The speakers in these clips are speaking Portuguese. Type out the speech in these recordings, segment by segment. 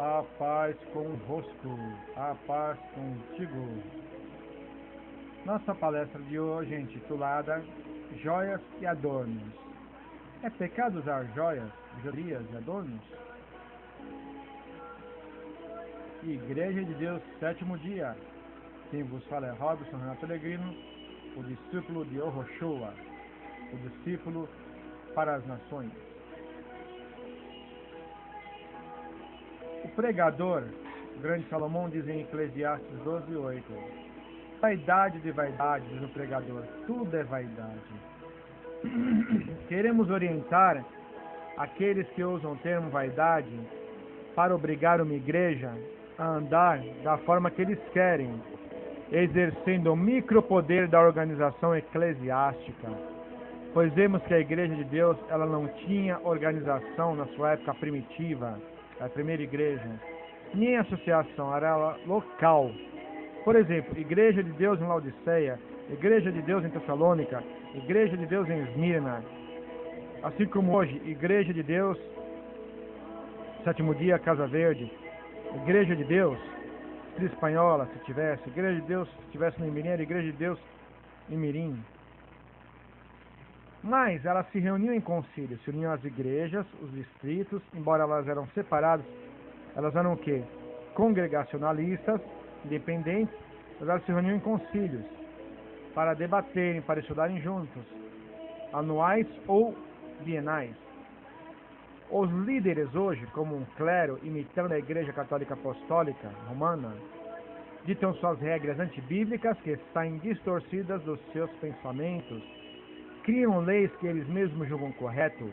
A paz convosco, a paz contigo. Nossa palestra de hoje é intitulada Joias e Adornos. É pecado usar joias, bijuterias e adornos? Igreja de Deus, sétimo dia. Quem vos fala é Robson Renato Alegrino, o discípulo de Yahushua, o discípulo para as nações. O pregador, o grande Salomão, diz em Eclesiastes 12:8: vaidade de vaidade, diz o pregador, tudo é vaidade. Queremos orientar aqueles que usam o termo vaidade para obrigar uma igreja a andar da forma que eles querem, exercendo o micropoder da organização eclesiástica. Pois vemos que a Igreja de Deus ela não tinha organização na sua época primitiva, a primeira igreja, nem associação, era local. Por exemplo, Igreja de Deus em Laodiceia, Igreja de Deus em Tessalônica, Igreja de Deus em Esmirna, assim como hoje, Igreja de Deus, sétimo dia, Casa Verde, Igreja de Deus, Espanhola, se tivesse, Igreja de Deus, se tivesse no Imirim, era Igreja de Deus em Mirim. Mas elas se reuniam em concílio, se uniam as igrejas, os distritos, embora elas eram separadas, elas eram o quê? Congregacionalistas, independentes, mas elas se reuniam em concílios, para debaterem, para estudarem juntos, anuais ou bienais. Os líderes hoje, como um clero imitando a Igreja Católica Apostólica Romana, ditam suas regras antibíblicas que saem distorcidas dos seus pensamentos, criam leis que eles mesmos julgam correto,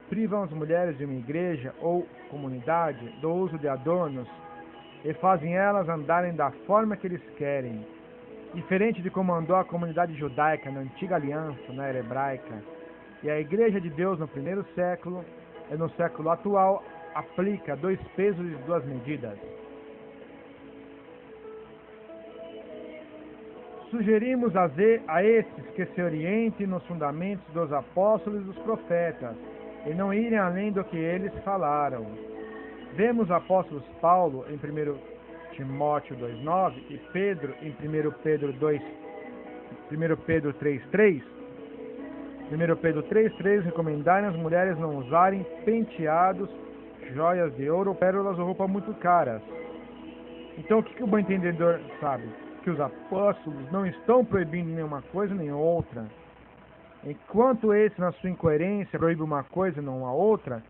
privam as mulheres de uma igreja ou comunidade do uso de adornos e fazem elas andarem da forma que eles querem, diferente de como andou a comunidade judaica na antiga aliança, na era hebraica. E a Igreja de Deus no primeiro século e no século atual aplica 2 pesos e 2 medidas. Sugerimos a esses que se orientem nos fundamentos dos apóstolos e dos profetas, e não irem além do que eles falaram. Vemos apóstolos Paulo em 1 Timóteo 2,9 e Pedro em 1 Pedro 3,3. 1 Pedro 3,3 recomendarem as mulheres não usarem penteados, joias de ouro, pérolas ou roupas muito caras. Então o que o bom entendedor sabe? Que os apóstolos não estão proibindo nenhuma coisa nem outra. Enquanto esse, na sua incoerência, proíbe uma coisa e não a outra,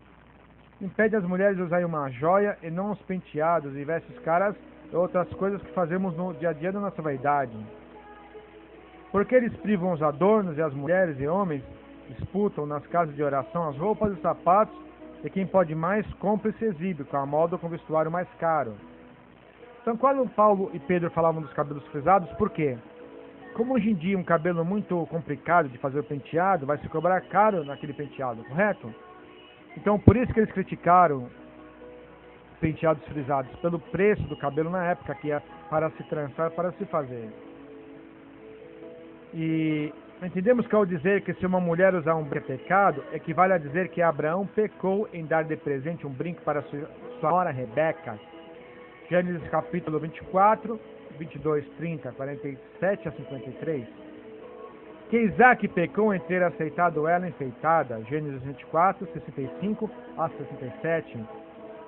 impede as mulheres de usarem uma joia e não os penteados e vestes caras e outras coisas que fazemos no dia a dia da nossa vaidade. Porque eles privam os adornos e as mulheres e homens disputam nas casas de oração as roupas e sapatos e quem pode mais compra e se exibe, com a moda com o vestuário mais caro. Então, quando Paulo e Pedro falavam dos cabelos frisados, por quê? Como hoje em dia um cabelo muito complicado de fazer o penteado, vai se cobrar caro naquele penteado, correto? Então, por isso que eles criticaram penteados frisados, pelo preço do cabelo na época, que é para se trançar, para se fazer. E entendemos que ao dizer que se uma mulher usar um brinco é pecado, equivale a dizer que Abraão pecou em dar de presente um brinco para sua nora Rebeca. Gênesis capítulo 24, 22, 30, 47 a 53. Que Isaac pecou em ter aceitado ela enfeitada. Gênesis 24, 65 a 67.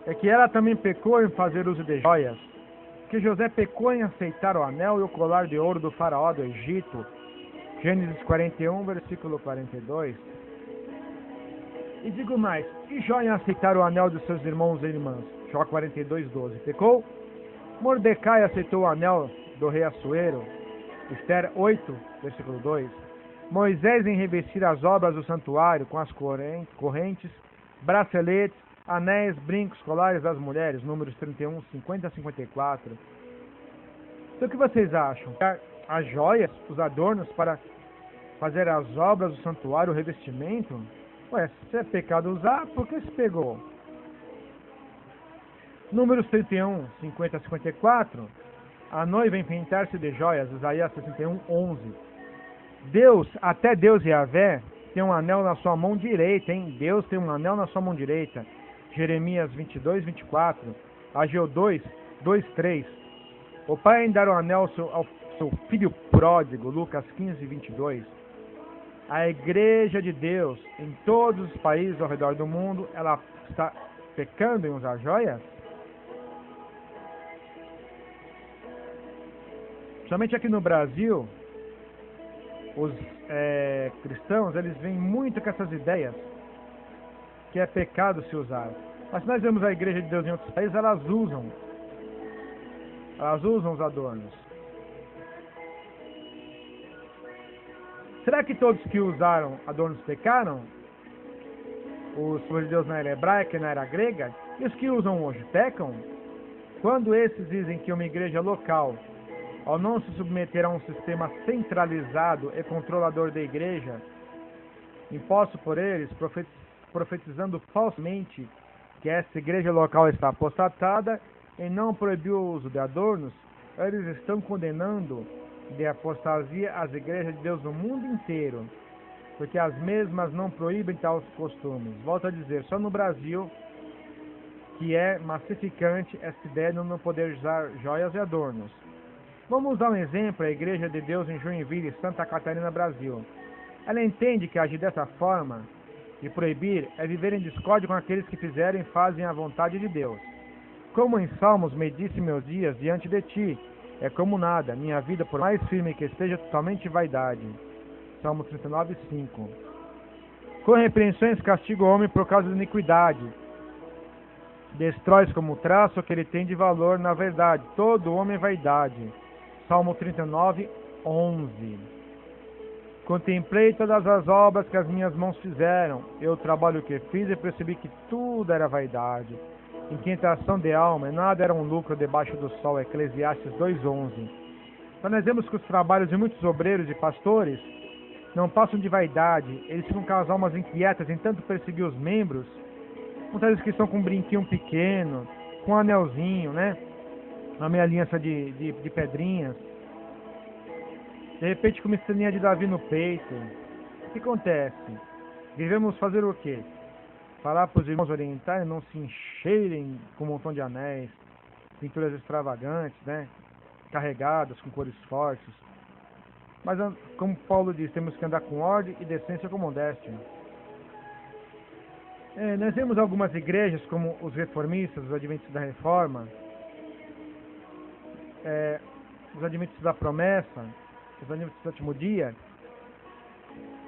É que ela também pecou em fazer uso de joias. Que José pecou em aceitar o anel e o colar de ouro do faraó do Egito. Gênesis 41, versículo 42. E digo mais, e Jó em aceitar o anel dos seus irmãos e irmãs? Jó 42, 12. Pecou? Mordecai aceitou o anel do rei Assuero. Esther 8, versículo 2. Moisés em revestir as obras do santuário com as correntes, braceletes, anéis, brincos, colares das mulheres. Números 31, 50 a 54. Então o que vocês acham? As joias, os adornos para fazer as obras do santuário, o revestimento? Ué, se é pecado usar, por que se pegou? Números 31, 50 a 54. A noiva enfeitar-se de joias, Isaías 61, 11. Até Deus Yahvé tem um anel na sua mão direita, hein? Deus tem um anel na sua mão direita. Jeremias 22, 24. Ageu 2, 2, 3. O pai em dar o anel ao seu filho pródigo, Lucas 15, 22. A igreja de Deus, em todos os países ao redor do mundo, ela está pecando em usar joias? Somente aqui no Brasil, os cristãos, eles vêm muito com essas ideias que é pecado se usar. Mas se nós vemos a igreja de Deus em outros países, elas usam os adornos. Será que todos que usaram adornos pecaram? Os povos de Deus na era hebraica e na era grega? E os que usam hoje pecam? Quando esses dizem que uma igreja local, ao não se submeter a um sistema centralizado e controlador da igreja, imposto por eles, profetizando falsamente que essa igreja local está apostatada e não proibiu o uso de adornos, eles estão condenando de apostasia as igrejas de Deus no mundo inteiro, porque as mesmas não proíbem tais costumes. Volto a dizer, só no Brasil que é massificante essa ideia de não poder usar joias e adornos. Vamos dar um exemplo, a igreja de Deus em Joinville, Santa Catarina, Brasil. Ela entende que agir dessa forma, de proibir, é viver em discórdia com aqueles que fizeram e fazem a vontade de Deus. Como em Salmos, medisse meus dias diante de ti, é como nada, minha vida, por mais firme que esteja, totalmente vaidade. Salmo 39, 5. Com repreensões castiga o homem por causa da iniquidade. Destrói como traço que ele tem de valor na verdade. Todo homem é vaidade. Salmo 39, 11. Contemplei todas as obras que as minhas mãos fizeram. Eu o trabalho que fiz e percebi que tudo era vaidade. Inquietação de alma, e nada era um lucro debaixo do sol. Eclesiastes 2:11. Então nós vemos que os trabalhos de muitos obreiros e pastores não passam de vaidade. Eles ficam com as almas inquietas em tanto perseguir os membros. Muitas vezes que estão com um brinquinho pequeno, com um anelzinho, né? Uma meia aliança de pedrinhas. De repente com uma estrelinha de Davi no peito. O que acontece? Devemos fazer o quê? Falar para os irmãos orientais não se encherem com um montão de anéis, pinturas extravagantes, né? Carregadas, com cores fortes. Mas, como Paulo diz, temos que andar com ordem e decência com modéstia. Nós vemos algumas igrejas, como os reformistas, os adventistas da reforma, os adventistas da promessa, os adventistas do último dia.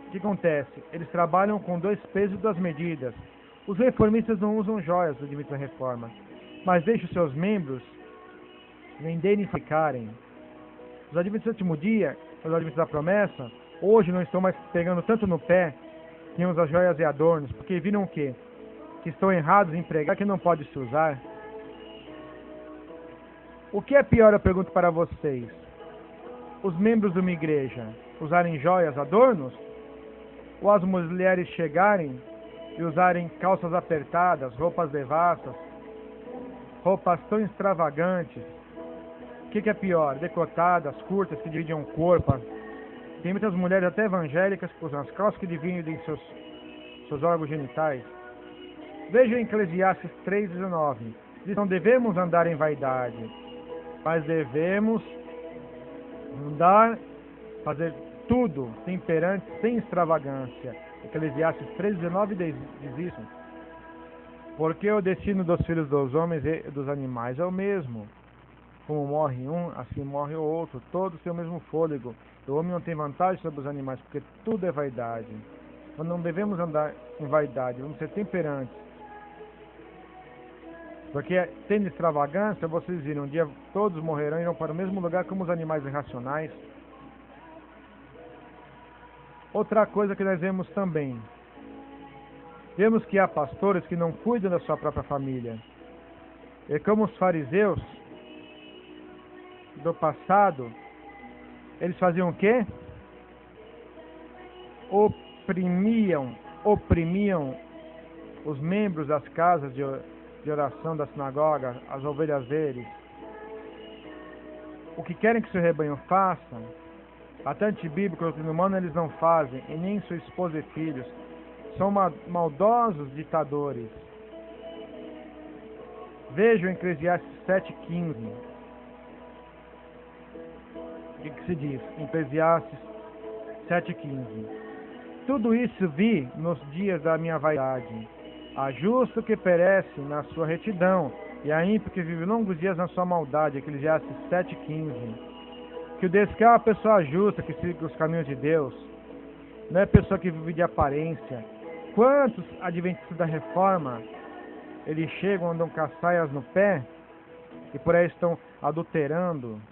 O que acontece? Eles trabalham com 2 pesos e 2 medidas. Os reformistas não usam joias, os adventistas da reforma, mas deixam seus membros venderem e ficarem. Os adventistas do último dia, os adventistas da promessa, hoje não estão mais pegando tanto no pé que usam joias e adornos, porque viram o quê? Que estão errados em pregar que não pode se usar. O que é pior, eu pergunto para vocês? Os membros de uma igreja usarem joias, adornos? Ou as mulheres chegarem e usarem calças apertadas, roupas devassas, roupas tão extravagantes? O que é pior? Decotadas, curtas, que dividem o corpo. Tem muitas mulheres até evangélicas que usam as calças que dividem seus órgãos genitais. Veja em Eclesiastes 3:19. Diz: não devemos andar em vaidade, mas devemos andar, fazer tudo temperante, sem extravagância. Eclesiastes 3:19 diz isso. Porque o destino dos filhos dos homens e dos animais é o mesmo. Como morre um, assim morre o outro. Todos têm o mesmo fôlego. O homem não tem vantagem sobre os animais, porque tudo é vaidade. Nós não devemos andar em vaidade, vamos ser temperantes. Porque tendo extravagância, vocês viram, um dia todos morrerão e irão para o mesmo lugar como os animais irracionais. Outra coisa que nós vemos também. Vemos que há pastores que não cuidam da sua própria família. E como os fariseus do passado, eles faziam o quê? Oprimiam os membros das casas de oração da sinagoga, as ovelhas deles. O que querem que seu rebanho faça, até antibíblico, o humano eles não fazem, e nem sua esposa e filhos. São maldosos ditadores. Vejam Eclesiastes 7,15. O que se diz? Eclesiastes 7,15. Tudo isso vi nos dias da minha vaidade. Há justo que perece na sua retidão, e há ímpio que vive longos dias na sua maldade. Eclesiastes 7,15. Que o Deus quer é uma pessoa justa, que siga os caminhos de Deus. Não é pessoa que vive de aparência. Quantos adventistas da reforma, eles chegam, andam com as saias no pé, e por aí estão adulterando,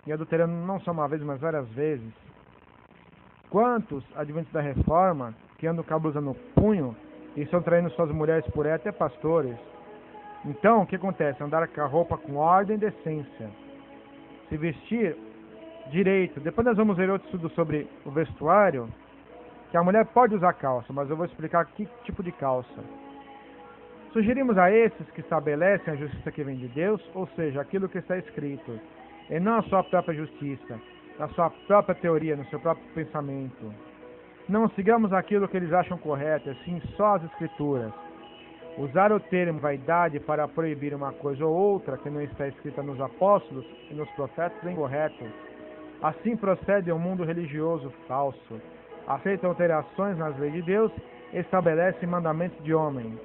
e adulterando não só uma vez, mas várias vezes. Quantos adventistas da reforma que andam com a blusa no punho e estão traindo suas mulheres por aí, até pastores. Então, o que acontece? Andar com a roupa com ordem e decência. Se vestir direito. Depois nós vamos ver outro estudo sobre o vestuário, que a mulher pode usar calça, mas eu vou explicar que tipo de calça. Sugerimos a esses que estabelecem a justiça que vem de Deus, ou seja, aquilo que está escrito, e não a sua própria justiça, na sua própria teoria, no seu próprio pensamento. Não sigamos aquilo que eles acham correto, assim só as escrituras. Usar o termo vaidade para proibir uma coisa ou outra que não está escrita nos apóstolos e nos profetas é incorreto. Assim procede um mundo religioso falso. Aceita alterações nas leis de Deus e estabelece mandamentos de homem.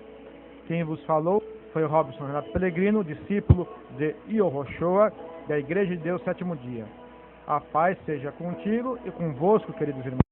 Quem vos falou foi o Robson Renato Pellegrino, discípulo de Iohochoa, da Igreja de Deus Sétimo Dia. A paz seja contigo e convosco, queridos irmãos.